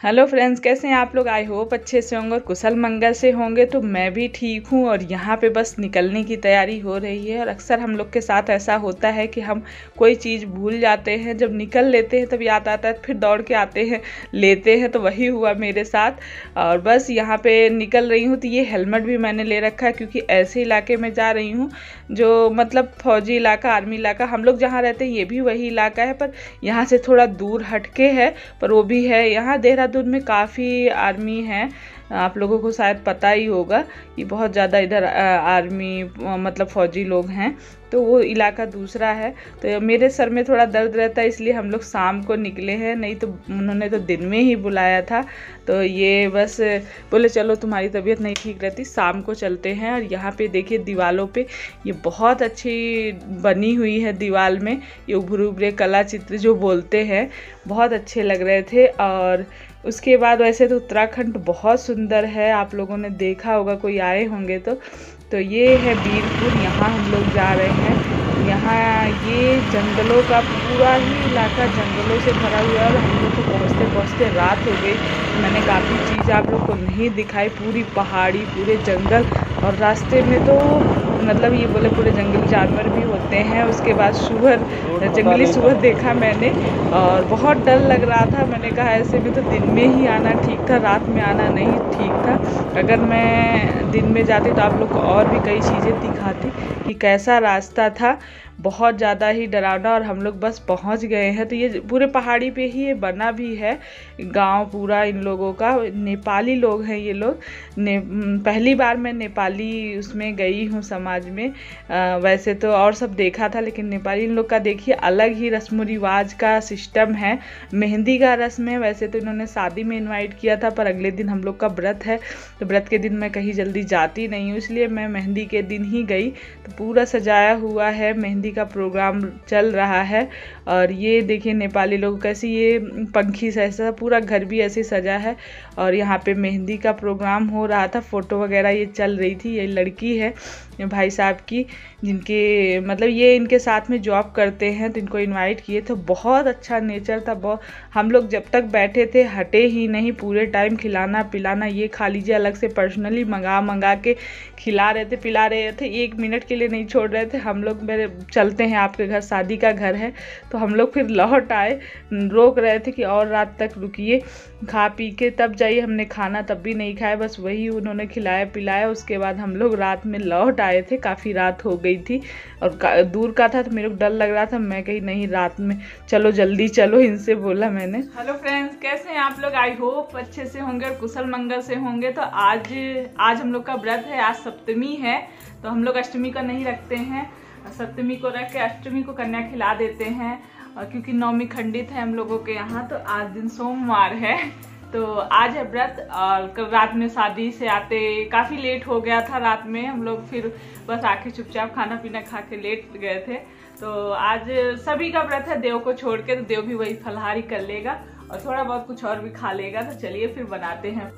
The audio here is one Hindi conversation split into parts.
हेलो फ्रेंड्स, कैसे हैं आप लोग। आई होप अच्छे से होंगे और कुशल मंगल से होंगे। तो मैं भी ठीक हूँ और यहाँ पे बस निकलने की तैयारी हो रही है। और अक्सर हम लोग के साथ ऐसा होता है कि हम कोई चीज़ भूल जाते हैं, जब निकल लेते हैं तब याद आता है, फिर दौड़ के आते हैं लेते हैं। तो वही हुआ मेरे साथ। और बस यहाँ पे निकल रही हूँ। तो ये हेलमेट भी मैंने ले रखा है क्योंकि ऐसे इलाके में जा रही हूँ जो मतलब फौजी इलाका, आर्मी इलाका। हम लोग जहाँ रहते हैं ये भी वही इलाका है, पर यहाँ से थोड़ा दूर हटके है, पर वो भी है। यहाँ देहरादून में काफ़ी आर्मी है, आप लोगों को शायद पता ही होगा कि बहुत ज़्यादा इधर आर्मी मतलब फौजी लोग हैं। तो वो इलाका दूसरा है। तो मेरे सर में थोड़ा दर्द रहता है, इसलिए हम लोग शाम को निकले हैं, नहीं तो उन्होंने तो दिन में ही बुलाया था। तो ये बस बोले चलो तुम्हारी तबीयत नहीं ठीक रहती, शाम को चलते हैं। और यहाँ पे देखिए दीवालों पे ये बहुत अच्छी बनी हुई है दीवार में, ये उभरे उभरे कला चित्र जो बोलते हैं, बहुत अच्छे लग रहे थे। और उसके बाद वैसे तो उत्तराखंड बहुत सुंदर है, आप लोगों ने देखा होगा, कोई आए होंगे तो ये है बीरपुर, यहाँ हम लोग जा रहे हैं। यहाँ ये जंगलों का पूरा ही इलाका जंगलों से भरा हुआ है और हम लोग को पहुँचते पहुँचते रात हो गई। मैंने काफ़ी चीज़ आप लोग को नहीं दिखाई, पूरी पहाड़ी, पूरे जंगल। और रास्ते में तो मतलब ये बोले पूरे जंगली जानवर भी होते हैं। उसके बाद सुअर, जंगली सुअर देखा मैंने और बहुत डर लग रहा था। मैंने कहा ऐसे में तो दिन में ही आना ठीक था, रात में आना नहीं ठीक था। अगर मैं दिन में जाती तो आप लोग को और भी कई चीज़ें दिखाती कि कैसा रास्ता था, बहुत ज़्यादा ही डरावना। और हम लोग बस पहुंच गए हैं। तो ये पूरे पहाड़ी पे ही ये बना भी है गांव पूरा इन लोगों का। नेपाली लोग हैं ये लोग। पहली बार मैं नेपाली उसमें गई हूँ समाज में। वैसे तो और सब देखा था, लेकिन नेपाली इन लोग का देखिए अलग ही रस्म रिवाज का सिस्टम है। मेहंदी का रस्म है। वैसे तो इन्होंने शादी में इन्वाइट किया था, पर अगले दिन हम लोग का व्रत है, तो व्रत के दिन मैं कहीं जल्दी जाती नहीं हूँ, इसलिए मैं मेहंदी के दिन ही गई। तो पूरा सजाया हुआ है, मेहंदी का प्रोग्राम चल रहा है। और ये देखिए नेपाली लोग कैसी ये पंखी से ऐसा पूरा घर भी ऐसे सजा है। और यहाँ पे मेहंदी का प्रोग्राम हो रहा था, फोटो वगैरह ये चल रही थी। ये लड़की है भाई साहब की, जिनके मतलब ये इनके साथ में जॉब करते हैं, तो इनको इनवाइट किए थे। बहुत अच्छा नेचर था, बहुत। हम लोग जब तक बैठे थे हटे ही नहीं, पूरे टाइम खिलाना पिलाना, ये खा लीजिए, अलग से पर्सनली मंगा के खिला रहे थे, पिला रहे थे, 1 मिनट के लिए नहीं छोड़ रहे थे। हम लोग मेरे चलते हैं आपके घर, शादी का घर है। तो हम लोग फिर लौट आए, रोक रहे थे कि और रात तक रुकिए, खा पी के तब जाइए। हमने खाना तब भी नहीं खाया, बस वही उन्होंने खिलाया पिलाया। उसके बाद हम लोग रात में लौट आए थे, काफ़ी रात हो गई थी और दूर का था, तो मेरे को डर लग रहा था। मैं कही नहीं रात में चलो, जल्दी चलो, इनसे बोला मैंने। हेलो फ्रेंड्स, कैसे हैं आप लोग। आई होप अच्छे से होंगे और कुशल मंगल से होंगे। तो आज हम लोग का व्रत है, आज सप्तमी है। तो हम लोग अष्टमी का नहीं रखते हैं, सप्तमी को रख के अष्टमी को कन्या खिला देते हैं। और क्योंकि नवमी खंडित है हम लोगों के यहाँ, तो आज दिन सोमवार है, तो आज है व्रत। और कल रात में शादी से आते काफ़ी लेट हो गया था, रात में हम लोग फिर बस आके चुपचाप खाना पीना खा के लेट गए थे। तो आज सभी का व्रत है, देव को छोड़ के, तो देव भी वही फलाहारी कर लेगा और थोड़ा बहुत कुछ और भी खा लेगा। तो चलिए फिर बनाते हैं।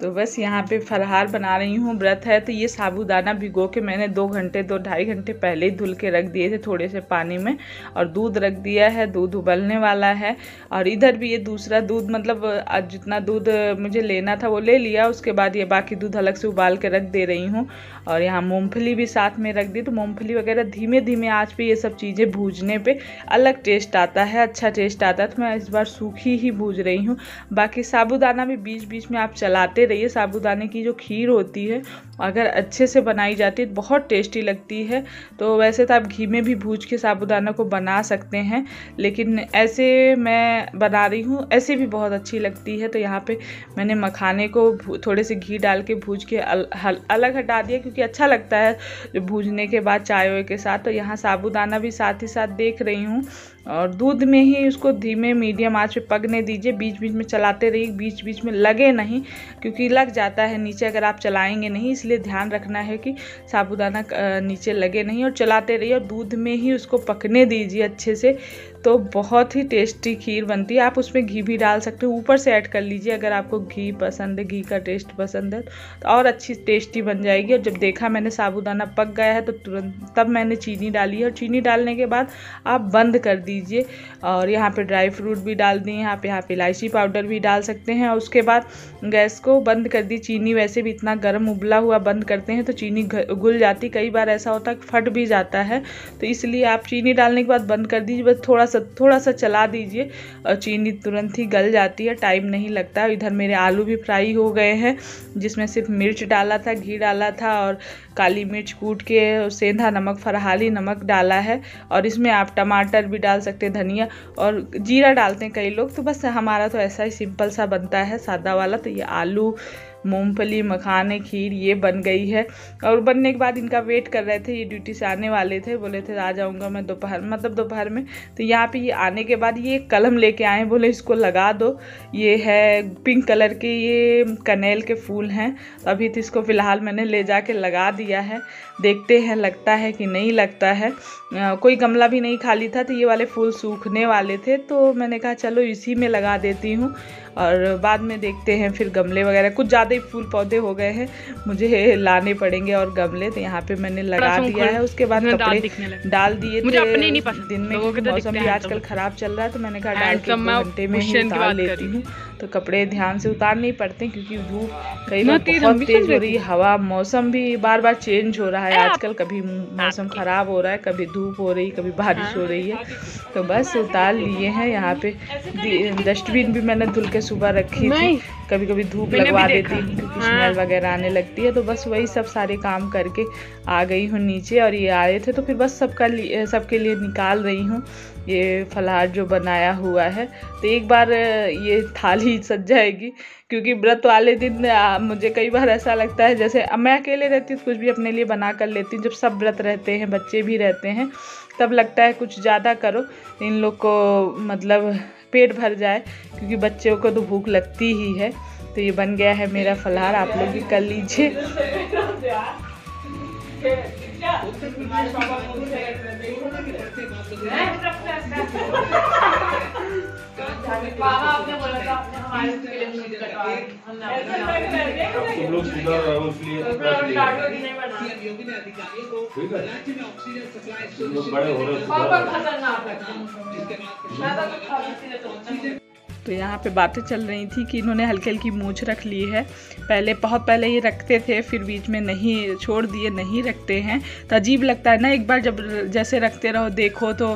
तो बस यहाँ पे फलाहार बना रही हूँ, व्रत है। तो ये साबूदाना भिगो के मैंने 2 ढाई घंटे पहले ही धुल के रख दिए थे थोड़े से पानी में। और दूध रख दिया है, दूध उबलने वाला है। और इधर भी ये दूसरा दूध, मतलब आज जितना दूध मुझे लेना था वो ले लिया। उसके बाद ये बाकी दूध अलग से उबाल के रख दे रही हूँ। और यहाँ मूंगफली भी साथ में रख दी। तो मूंगफली वगैरह धीमे धीमे आँच पे ये सब चीज़ें भूजने पे अलग टेस्ट आता है, अच्छा टेस्ट आता है। तो मैं इस बार सूखी ही भूज रही हूँ। बाकी साबूदाना भी बीच बीच में आप चलाते रहिए। साबूदाने की जो खीर होती है अगर अच्छे से बनाई जाती है तो बहुत टेस्टी लगती है। तो वैसे तो आप घी में भी भूज के साबूदाना को बना सकते हैं, लेकिन ऐसे मैं बना रही हूँ, ऐसे भी बहुत अच्छी लगती है। तो यहाँ पे मैंने मखाने को थोड़े से घी डाल के भूज के अलग हटा दिया, क्योंकि अच्छा लगता है भूजने के बाद चाय वाय के साथ। तो यहाँ साबूदाना भी साथ ही साथ देख रही हूँ। और दूध में ही उसको धीमे मीडियम आंच पे पकने दीजिए, बीच बीच में चलाते रहिए, बीच बीच में लगे नहीं, क्योंकि लग जाता है नीचे अगर आप चलाएंगे नहीं। इसलिए ध्यान रखना है कि साबूदाना नीचे लगे नहीं, और चलाते रहिए और दूध में ही उसको पकने दीजिए अच्छे से। तो बहुत ही टेस्टी खीर बनती है। आप उसमें घी भी डाल सकते हो, ऊपर से ऐड कर लीजिए अगर आपको घी पसंद है, घी का टेस्ट पसंद है तो और अच्छी टेस्टी बन जाएगी। और जब देखा मैंने साबूदाना पक गया है तो तुरंत तब मैंने चीनी डाली है, और चीनी डालने के बाद आप बंद कर दीजिए। और यहाँ पे ड्राई फ्रूट भी डाल दिए, यहाँ पे इलायची पाउडर भी डाल सकते हैं। और उसके बाद गैस को बंद कर दी। चीनी वैसे भी इतना गर्म उबला हुआ बंद करते हैं तो चीनी घुल जाती, कई बार ऐसा होता है कि फट भी जाता है, तो इसलिए आप चीनी डालने के बाद बंद कर दीजिए। बस थोड़ा सा चला दीजिए और चीनी तुरंत ही गल जाती है, टाइम नहीं लगता। इधर मेरे आलू भी फ्राई हो गए हैं, जिसमें सिर्फ मिर्च डाला था, घी डाला था और काली मिर्च कूट के, सेंधा नमक, फरहाली नमक डाला है। और इसमें आप टमाटर भी डाल सकते हैं, धनिया और जीरा डालते हैं कई लोग। तो बस हमारा तो ऐसा ही सिंपल सा बनता है, सादा वाला। तो ये आलू, मूंगफली, मखाने खीर ये बन गई है। और बनने के बाद इनका वेट कर रहे थे, ये ड्यूटी से आने वाले थे, बोले थे आ जाऊंगा मैं दोपहर में। तो यहाँ पे ये आने के बाद ये कलम लेके आए, बोले इसको लगा दो। ये है पिंक कलर के, ये कनेल के फूल हैं। तो अभी तो इसको फ़िलहाल मैंने ले जाके लगा दिया है, देखते हैं लगता है कि नहीं लगता है। कोई गमला भी नहीं खाली था, तो ये वाले फूल सूखने वाले थे, तो मैंने कहा चलो इसी में लगा देती हूँ और बाद में देखते हैं फिर गमले वगैरह। कुछ ज़्यादा ही फूल पौधे हो गए हैं, मुझे लाने पड़ेंगे और गमले। तो यहाँ पे मैंने लगा दिया है। उसके बाद कपड़े डाल दिए थे, दिन में मौसम भी आजकल ख़राब चल रहा है, तो मैंने कहा डाल के 2 घंटे में ही उतार लेती हूँ। तो कपड़े ध्यान से उतार नहीं पड़ते क्योंकि धूप कई बार बहुत तेज हो रही है, हवा, मौसम भी बार बार चेंज हो रहा है आजकल। कभी मौसम ख़राब हो रहा है, कभी धूप हो रही, कभी बारिश हो रही है। तो बस उतार लिए हैं। यहाँ पे डस्टबिन भी मैंने धुल के सुबह रखी थी, कभी कभी धूप लगवा देती हूँ क्योंकि स्मेल वगैरह आने लगती है। तो बस वही सब सारे काम करके आ गई हूँ नीचे। और ये आए थे तो फिर बस सबके लिए निकाल रही हूँ ये फलाहार जो बनाया हुआ है। तो एक बार ये थाली सज जाएगी क्योंकि व्रत वाले दिन मुझे कई बार ऐसा लगता है, जैसे मैं अकेले रहती हूँ तो कुछ भी अपने लिए बना कर लेती हूँ, जब सब व्रत रहते हैं, बच्चे भी रहते हैं, तब लगता है कुछ ज़्यादा करो, इन लोग को मतलब पेट भर जाए, क्योंकि बच्चों को तो भूख लगती ही है। तो ये बन गया है मेरा फलाहार, आप लोग भी कर लीजिए। तो यहाँ पे बातें चल रही थी कि इन्होंने हल्की हल्की मूंछ रख ली है। बहुत पहले ये रखते थे, फिर बीच में नहीं छोड़ दिए, नहीं रखते हैं। तो अजीब लगता है ना, एक बार जब जैसे रखते रहो देखो तो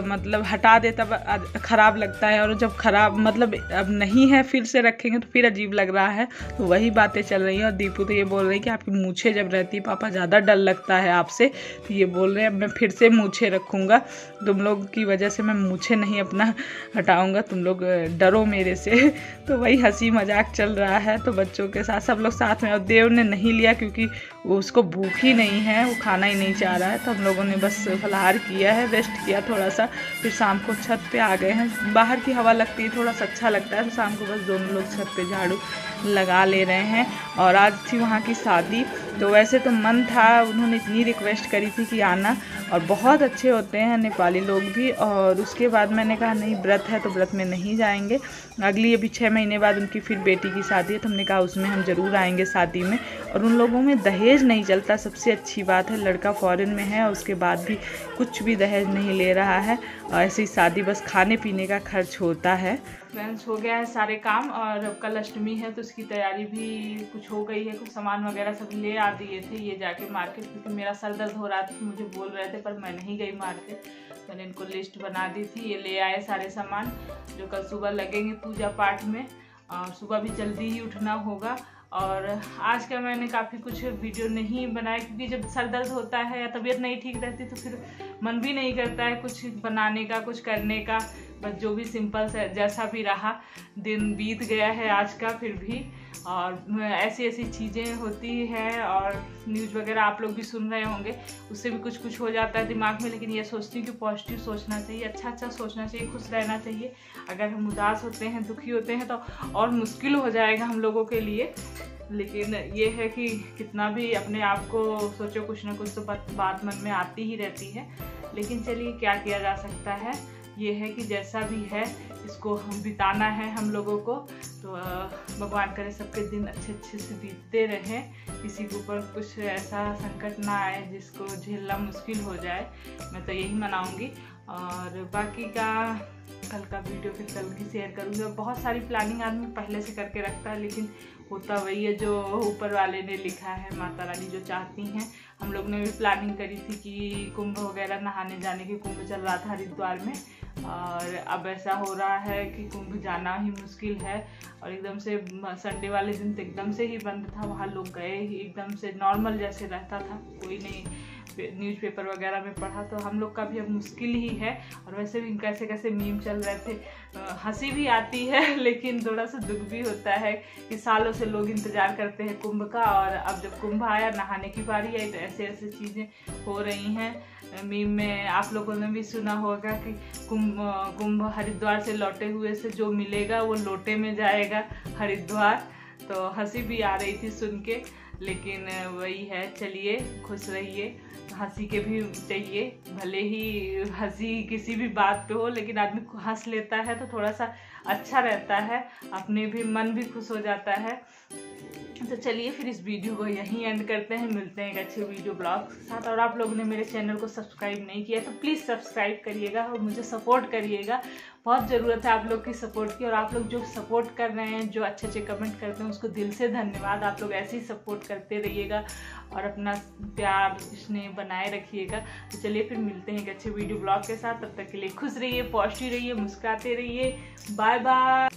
मतलब हटा दे तब ख़राब लगता है, और जब ख़राब मतलब अब नहीं है फिर से रखेंगे तो फिर अजीब लग रहा है। तो वही बातें चल रही हैं। और दीपू तो ये बोल रही है कि आपकी मूछें जब रहती है पापा ज़्यादा डर लगता है आपसे। तो ये बोल रहे हैं अब मैं फिर से मूछें रखूँगा, तुम लोग की वजह से मैं मूछें नहीं अपना हटाऊँगा, तुम लोग डरो मेरे से। तो वही हंसी मजाक चल रहा है। तो बच्चों के साथ सब लोग साथ में, और देव ने नहीं लिया क्योंकि वो उसको भूख ही नहीं है, वो खाना ही नहीं चाह रहा है। तो हम लोगों ने बस फलाहार किया है, रेस्ट किया थोड़ा सा, फिर शाम को छत पे आ गए हैं। बाहर की हवा लगती है, थोड़ा सा अच्छा लगता है, तो शाम को बस दोनों लोग छत पे झाड़ू लगा ले रहे हैं। और आज थी वहाँ की शादी, तो वैसे तो मन था, उन्होंने इतनी रिक्वेस्ट करी थी कि आना, और बहुत अच्छे होते हैं नेपाली लोग भी। और उसके बाद मैंने कहा नहीं व्रत है तो व्रत में नहीं जाएंगे, अगली अभी 6 महीने बाद उनकी फिर बेटी की शादी है, तो हमने कहा उसमें हम ज़रूर आएंगे शादी में। और उन लोगों में दहेज नहीं चलता, सबसे अच्छी बात है। लड़का फॉरेन में है और उसके बाद भी कुछ भी दहेज नहीं ले रहा है, और ऐसी शादी बस खाने पीने का खर्च होता है। फ्रेंड्स हो गया है सारे काम, और कल अष्टमी है तो उसकी तैयारी भी कुछ हो गई है, कुछ सामान वगैरह सब ले आ दिए थे ये जाके मार्केट, क्योंकि मेरा सर दर्द हो रहा था तो मुझे बोल रहे थे पर मैं नहीं गई मार्केट। मैंने इनको लिस्ट बना दी थी, ये ले आए सारे सामान जो कल सुबह लगेंगे पूजा पाठ में। और सुबह भी जल्दी ही उठना होगा। और आज का मैंने काफ़ी कुछ वीडियो नहीं बनाया क्योंकि जब सर दर्द होता है या तबीयत नहीं ठीक रहती तो फिर मन भी नहीं करता है कुछ बनाने का, कुछ करने का। बस जो भी सिंपल से जैसा भी रहा, दिन बीत गया है आज का फिर भी। और ऐसी ऐसी चीज़ें होती है, और न्यूज़ वगैरह आप लोग भी सुन रहे होंगे, उससे भी कुछ कुछ हो जाता है दिमाग में। लेकिन ये सोचती हूँ कि पॉजिटिव सोचना चाहिए, अच्छा अच्छा सोचना चाहिए, खुश रहना चाहिए। अगर हम उदास होते हैं, दुखी होते हैं तो और मुश्किल हो जाएगा हम लोगों के लिए। लेकिन ये है कि कितना भी अपने आप को सोचो, कुछ ना कुछ तो बात मन में आती ही रहती है। लेकिन चलिए क्या किया जा सकता है, ये है कि जैसा भी है इसको हम बिताना है हम लोगों को। तो भगवान करे सबके दिन अच्छे अच्छे से बीतते रहें, किसी के ऊपर कुछ ऐसा संकट ना आए जिसको झेलना मुश्किल हो जाए। मैं तो यही मनाऊंगी। और बाकी का कल का वीडियो फिर कल ही शेयर करूँगी। और बहुत सारी प्लानिंग आदमी पहले से करके रखता है, लेकिन होता वही है जो ऊपर वाले ने लिखा है, माता रानी जो चाहती हैं। हम लोग ने भी प्लानिंग करी थी कि कुंभ वगैरह नहाने जाने की, कुंभ चल रहा था हरिद्वार में, और अब ऐसा हो रहा है कि कुंभ जाना ही मुश्किल है। और एकदम से संडे वाले दिन तो एकदम से ही बंद था, वहाँ लोग गए ही एकदम से, नॉर्मल जैसे रहता था, कोई नहीं न्यूज़पेपर वगैरह में पढ़ा। तो हम लोग का भी अब मुश्किल ही है। और वैसे भी कैसे कैसे मीम चल रहे थे, हंसी भी आती है लेकिन थोड़ा सा दुख भी होता है कि सालों से लोग इंतज़ार करते हैं कुंभ का, और अब जब कुंभ आया, नहाने की बारी आई, तो ऐसे ऐसे चीज़ें हो रही हैं। मीम में आप लोगों ने भी सुना होगा कि कुंभ हरिद्वार से लौटे हुए से जो मिलेगा वो लोटे में जाएगा हरिद्वार। तो हंसी भी आ रही थी सुन के, लेकिन वही है, चलिए खुश रहिए। हंसी के भी चाहिए, भले ही हंसी किसी भी बात पे हो, लेकिन आदमी हंस लेता है तो थोड़ा सा अच्छा रहता है, अपने भी मन भी खुश हो जाता है। तो चलिए फिर इस वीडियो को यहीं एंड करते हैं, मिलते हैं एक अच्छे वीडियो ब्लॉग के साथ। और आप लोगों ने मेरे चैनल को सब्सक्राइब नहीं किया तो प्लीज़ सब्सक्राइब करिएगा और मुझे सपोर्ट करिएगा, बहुत ज़रूरत है आप लोग की सपोर्ट की। और आप लोग जो सपोर्ट कर रहे हैं, जो अच्छे अच्छे कमेंट करते हैं, उसको दिल से धन्यवाद। आप लोग ऐसे ही सपोर्ट करते रहिएगा और अपना प्यार स्नेह बनाए रखिएगा। तो चलिए फिर मिलते हैं एक अच्छे वीडियो ब्लॉग के साथ। तब तक के लिए खुश रहिए, पॉजिटिव रहिए, मुस्कुराते रहिए। Bye bye.